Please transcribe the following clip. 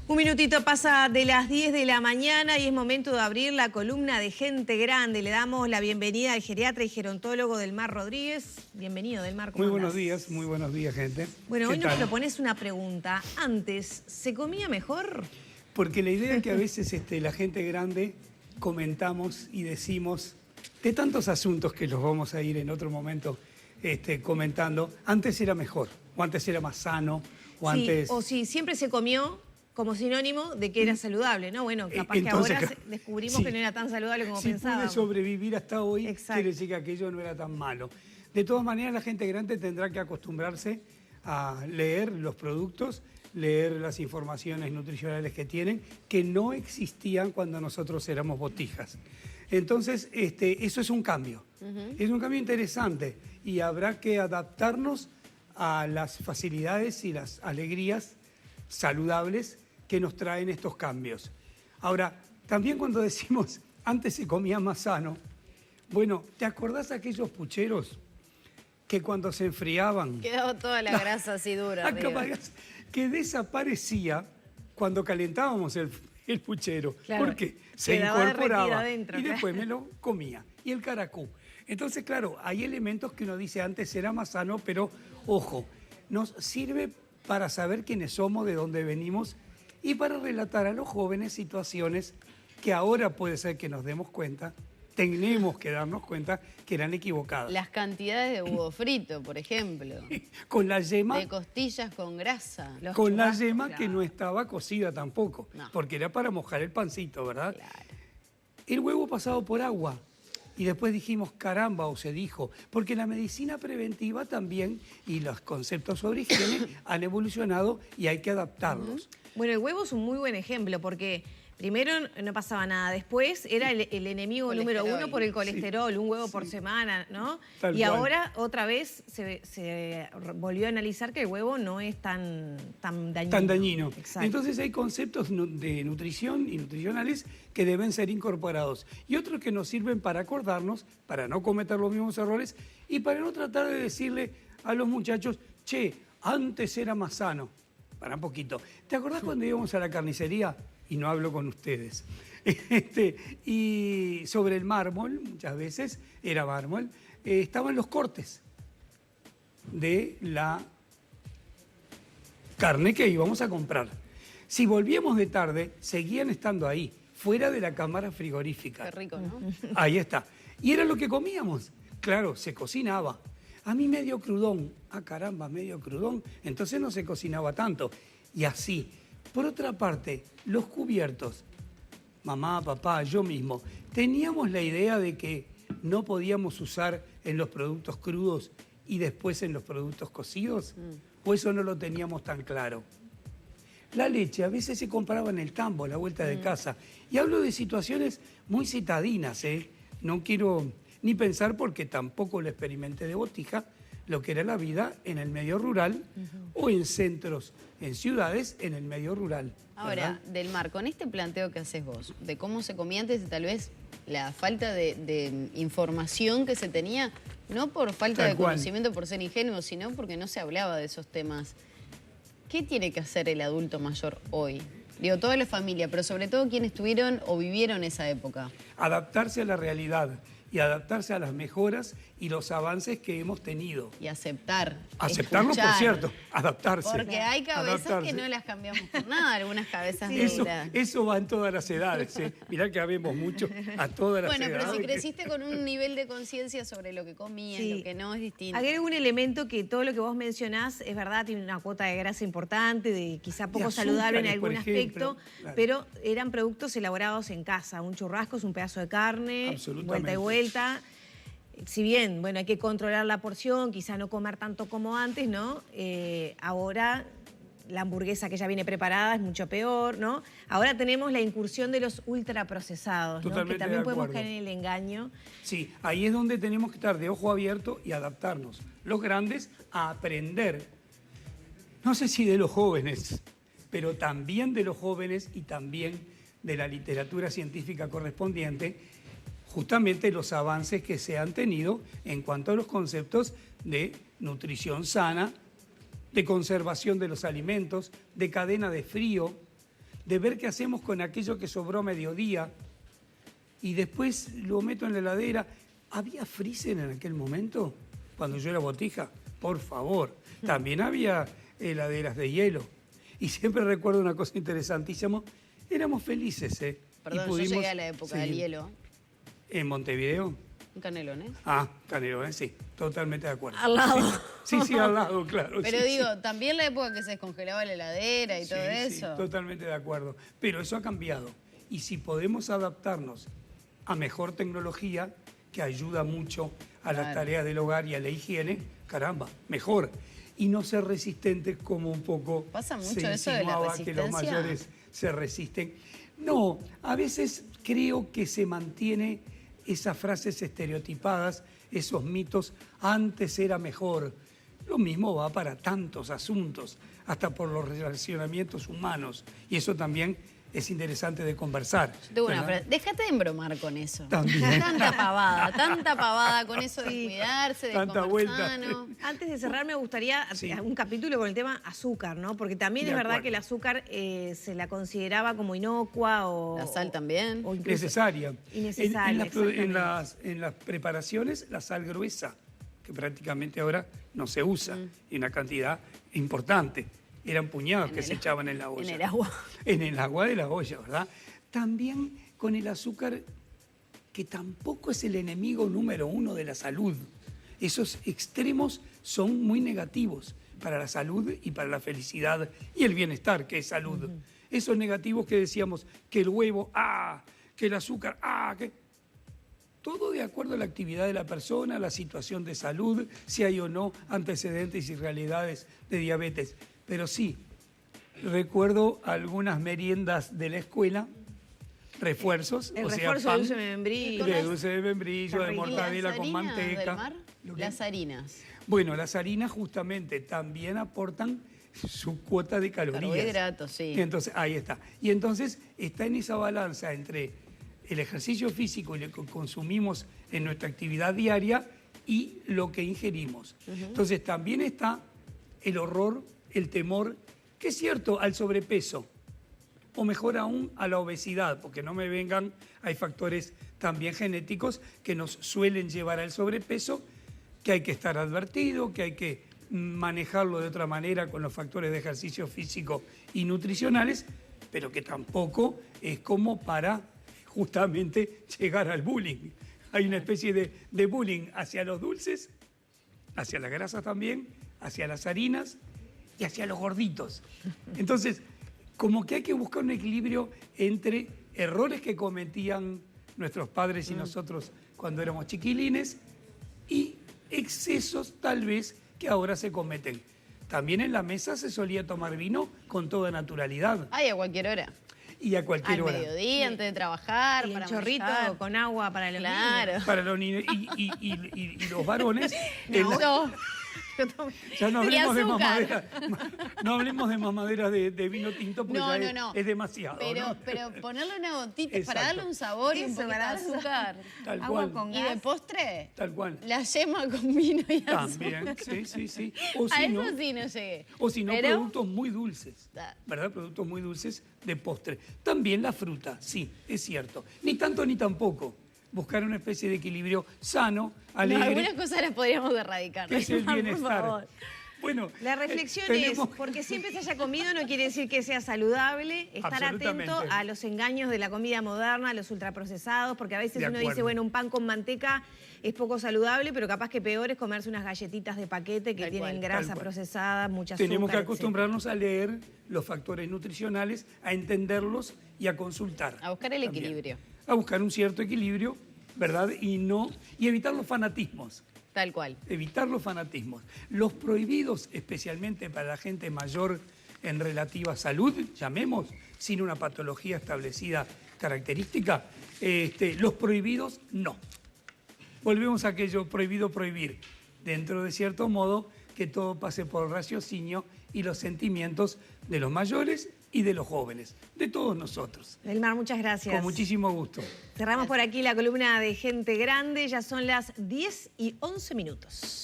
Un minutito pasa de las 10 de la mañana y es momento de abrir la columna de Gente Grande. Le damos la bienvenida al geriatra y gerontólogo Delmar Rodríguez. Bienvenido, Delmar. Muy buenos días, gente. Bueno, hoy nos propones una pregunta. Antes, ¿se comía mejor? Porque la idea es que a veces la gente grande comentamos y decimos de tantos asuntos que los vamos a ir en otro momento comentando. Antes era mejor, o antes era más sano, o antes... O si siempre se comió como sinónimo de que era saludable, ¿no? Bueno, capaz entonces, que ahora descubrimos que no era tan saludable como pensábamos. Si pude sobrevivir hasta hoy, exacto, quiere decir que aquello no era tan malo. De todas maneras, la gente grande tendrá que acostumbrarse a leer los productos, leer las informaciones nutricionales que tienen, que no existían cuando nosotros éramos botijas. Entonces, eso es un cambio. Es un cambio interesante y habrá que adaptarnos a las facilidades y las alegrías saludables que nos traen estos cambios. Ahora, también cuando decimos antes se comía más sano, bueno, ¿te acordás de aquellos pucheros que cuando se enfriaban... Quedaba toda la grasa así dura. Que desaparecía cuando calentábamos el puchero, claro, porque se incorporaba adentro, y después me lo comía. Y el caracú. Entonces, claro, hay elementos que uno dice antes era más sano, pero ojo, nos sirve para saber quiénes somos, de dónde venimos y para relatar a los jóvenes situaciones que ahora puede ser que nos demos cuenta, tenemos que darnos cuenta que eran equivocadas. Las cantidades de huevo frito, por ejemplo. Con la yema... De costillas con grasa. Con la yema que no estaba cocida tampoco, porque era para mojar el pancito, ¿verdad? Claro. El huevo pasado por agua. Y después dijimos, caramba, o se dijo, porque la medicina preventiva también y los conceptos sobre higiene han evolucionado y hay que adaptarlos. Bueno, el huevo es un muy buen ejemplo porque primero no pasaba nada, después era el enemigo número uno por el colesterol, un huevo por semana, ¿no? Y ahora otra vez se volvió a analizar que el huevo no es tan dañino. Tan dañino. Exacto. Entonces hay conceptos de nutrición y nutricionales que deben ser incorporados y otros que nos sirven para acordarnos, para no cometer los mismos errores y para no tratar de decirle a los muchachos, che, antes era más sano. Para un poquito. ¿Te acordás cuando íbamos a la carnicería? Y no hablo con ustedes. Y sobre el mármol, muchas veces era mármol, estaban los cortes de la carne que íbamos a comprar. Si volvíamos de tarde, seguían estando ahí, fuera de la cámara frigorífica. Qué rico, ¿no? Ahí está. Y era lo que comíamos. Claro, se cocinaba. A mí medio crudón. Ah, caramba, medio crudón. Entonces no se cocinaba tanto. Y así. Por otra parte, los cubiertos, mamá, papá, yo mismo, teníamos la idea de que no podíamos usar en los productos crudos y después en los productos cocidos, o eso no lo teníamos tan claro. La leche a veces se compraba en el tambo, a la vuelta de casa. Y hablo de situaciones muy citadinas, ¿eh? No quiero ni pensar porque tampoco lo experimenté de botija, lo que era la vida en el medio rural o en centros, en ciudades, en el medio rural. Ahora, Delmar, con este planteo que haces vos, de cómo se comía antes y tal vez la falta de información que se tenía, no por falta de conocimiento, por ser ingenuo, sino porque no se hablaba de esos temas. ¿Qué tiene que hacer el adulto mayor hoy? Digo, toda la familia, pero sobre todo quienes tuvieron o vivieron esa época. Adaptarse a la realidad y adaptarse a las mejoras y los avances que hemos tenido. Y aceptar. Aceptarlo, escuchar, por cierto, adaptarse. Porque hay cabezas que no las cambiamos por nada, algunas cabezas Eso va en todas las edades, ¿eh? Mirá que habemos mucho a todas las edades. Bueno, pero si creciste con un nivel de conciencia sobre lo que comías, lo que no, es distinto. Hay un elemento que todo lo que vos mencionás, es verdad, tiene una cuota de grasa importante, de quizá poco saludable en algún aspecto, pero eran productos elaborados en casa. Un churrasco es un pedazo de carne, vuelta y vuelta. Si bien, bueno, hay que controlar la porción, quizá no comer tanto como antes, ¿no? Ahora la hamburguesa que ya viene preparada es mucho peor, ¿no? Ahora tenemos la incursión de los ultraprocesados, ¿no? Que también podemos caer en el engaño. Sí, ahí es donde tenemos que estar de ojo abierto y adaptarnos. Los grandes a aprender, no sé si de los jóvenes, pero también de los jóvenes y también de la literatura científica correspondiente, justamente los avances que se han tenido en cuanto a los conceptos de nutrición sana, de conservación de los alimentos, de cadena de frío, de ver qué hacemos con aquello que sobró a mediodía y después lo meto en la heladera. ¿Había freezer en aquel momento? Cuando yo era botija, por favor. También había heladeras de hielo. Y siempre recuerdo una cosa interesantísima. Éramos felices, ¿eh? Perdón, yo llegué a la época del hielo. ¿En Montevideo? ¿En Canelones? Ah, Canelones, sí. Totalmente de acuerdo. Al lado. Sí, sí, al lado, claro. Pero sí, digo, también la época que se descongelaba la heladera y todo eso. Sí, totalmente de acuerdo. Pero eso ha cambiado. Y si podemos adaptarnos a mejor tecnología, que ayuda mucho a las tareas del hogar y a la higiene, caramba, mejor. Y no ser resistentes como un poco ¿Pasa mucho se eso de la insinuaba resistencia? que los mayores se resisten. No, a veces creo que se mantiene esas frases estereotipadas, esos mitos, antes era mejor. Lo mismo va para tantos asuntos, hasta por los relacionamientos humanos. Y eso también es interesante de conversar. Tengo una frase. Déjate de embromar con eso. También. Tanta pavada con eso de cuidarse, de Tanta comer vuelta. sano. Antes de cerrar, me gustaría un capítulo con el tema azúcar, ¿no? Porque también es verdad que el azúcar se la consideraba como inocua o... La sal también. O incluso Necesaria. Innecesaria, En las preparaciones, la sal gruesa, que prácticamente ahora no se usa, y una cantidad importante. Eran puñados que se echaban en la olla. En el agua. En el agua de la olla, ¿verdad? También con el azúcar, que tampoco es el enemigo número uno de la salud. Esos extremos son muy negativos para la salud y para la felicidad y el bienestar, que es salud. Esos negativos que decíamos, que el huevo, que el azúcar, que... Todo de acuerdo a la actividad de la persona, la situación de salud, si hay o no antecedentes y realidades de diabetes. Pero sí, recuerdo algunas meriendas de la escuela, refuerzos, el o sea, refuerzo pan, de dulce de membrillo. de dulce de membrillo, de mortadela con manteca. ¿Del mar? Las harinas. Bueno, las harinas justamente también aportan su cuota de calorías. Carbohidratos, sí. Entonces, ahí está. Y entonces está en esa balanza entre el ejercicio físico y lo que consumimos en nuestra actividad diaria y lo que ingerimos. Entonces también está el horror, el temor, que es cierto, al sobrepeso, o mejor aún a la obesidad, porque no me vengan, hay factores también genéticos que nos suelen llevar al sobrepeso, que hay que estar advertido, que hay que manejarlo de otra manera con los factores de ejercicio físico y nutricionales, pero que tampoco es como para justamente llegar al bullying. Hay una especie de bullying hacia los dulces, hacia las grasas también, hacia las harinas y hacia los gorditos. Entonces, como que hay que buscar un equilibrio entre errores que cometían nuestros padres y nosotros cuando éramos chiquilines y excesos tal vez que ahora se cometen. También en la mesa se solía tomar vino con toda naturalidad. Ay, a cualquier hora. Y a cualquier hora. Al mediodía, antes de trabajar, Y para el chorrito manejar. con agua para los Claro. niños. Para los niños y los varones. No. Ya no Y hablemos de azúcar. mamadera. No hablemos de mamadera de vino tinto porque No, ya no. es demasiado. ¿no? Pero ponerle una gotita Exacto. para darle un sabor y un Eso, poquito de para azúcar. Tal Agua cual. con Y de gas. postre, Tal cual. la yema con vino y azúcar. También, sí. O A si eso no, sí no llegué. o si no, Pero- productos muy dulces, Ah. ¿verdad? Productos muy dulces de postre. También la fruta, sí, es cierto. Ni tanto ni tampoco. Buscar una especie de equilibrio sano, No, alegre, algunas cosas las podríamos erradicar. que es el Por bienestar. favor. Bueno, La reflexión tenemos- es, porque siempre se haya comido no quiere decir que sea saludable, estar Absolutamente. atento a los engaños de la comida moderna, a los ultraprocesados, porque a veces De uno acuerdo. dice, bueno, un pan con manteca es poco saludable, pero capaz que peor es comerse unas galletitas de paquete que Tal tienen cual. grasa Tal cual. procesada, mucha azúcar, Tenemos que etcétera. acostumbrarnos a leer los factores nutricionales, a entenderlos y a consultar. A buscar el también. equilibrio. A buscar un cierto equilibrio, ¿verdad? Y evitar los fanatismos. Tal cual. Evitar los fanatismos. Los prohibidos, especialmente para la gente mayor en relativa salud, llamemos, sin una patología establecida característica, los prohibidos no. Volvemos a aquello prohibido prohibir, dentro de cierto modo que todo pase por el raciocinio y los sentimientos de los mayores y de los jóvenes, de todos nosotros. Delmar, muchas gracias. Con muchísimo gusto. Cerramos por aquí la columna de Gente Grande, ya son las 10:11.